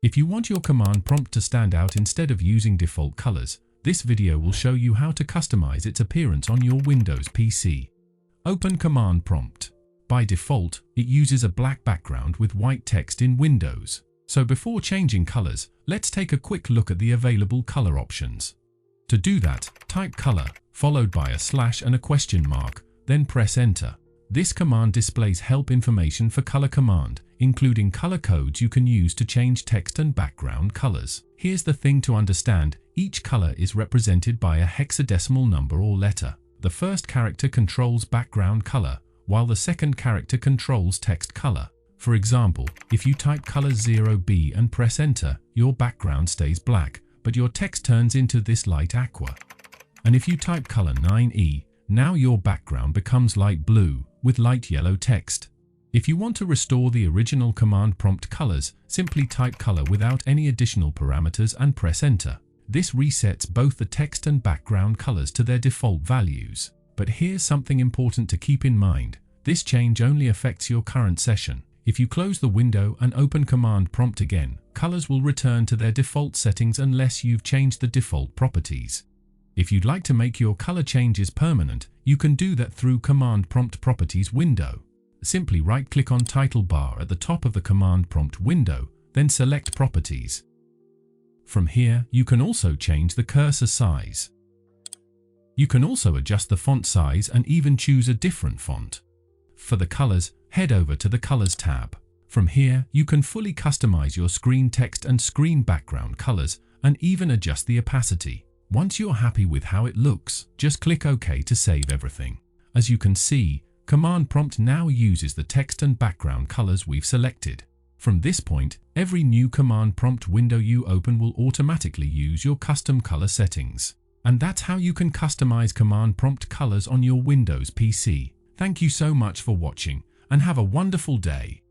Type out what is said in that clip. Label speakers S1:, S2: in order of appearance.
S1: If you want your command prompt to stand out instead of using default colors, this video will show you how to customize its appearance on your Windows PC. Open Command Prompt. By default, it uses a black background with white text in Windows. So before changing colors, let's take a quick look at the available color options. To do that, type color, followed by a slash and a question mark, then press enter. This command displays help information for color command, including color codes you can use to change text and background colors. Here's the thing to understand, each color is represented by a hexadecimal number or letter. The first character controls background color, while the second character controls text color. For example, if you type color 0B and press enter, your background stays black, but your text turns into this light aqua. And if you type color 9E, now your background becomes light blue, with light yellow text. If you want to restore the original command prompt colors, simply type color without any additional parameters and press enter. This resets both the text and background colors to their default values. But here's something important to keep in mind. This change only affects your current session. If you close the window and open Command Prompt again, colors will return to their default settings unless you've changed the default properties. If you'd like to make your color changes permanent, you can do that through Command Prompt Properties window. Simply right-click on Title Bar at the top of the Command Prompt window, then select Properties. From here, you can also change the cursor size. You can also adjust the font size and even choose a different font. For the colors, head over to the Colors tab. From here, you can fully customize your screen text and screen background colors and even adjust the opacity. Once you're happy with how it looks, just click OK to save everything. As you can see, Command Prompt now uses the text and background colors we've selected. From this point, every new Command Prompt window you open will automatically use your custom color settings. And that's how you can customize Command Prompt colors on your Windows PC. Thank you so much for watching, and have a wonderful day.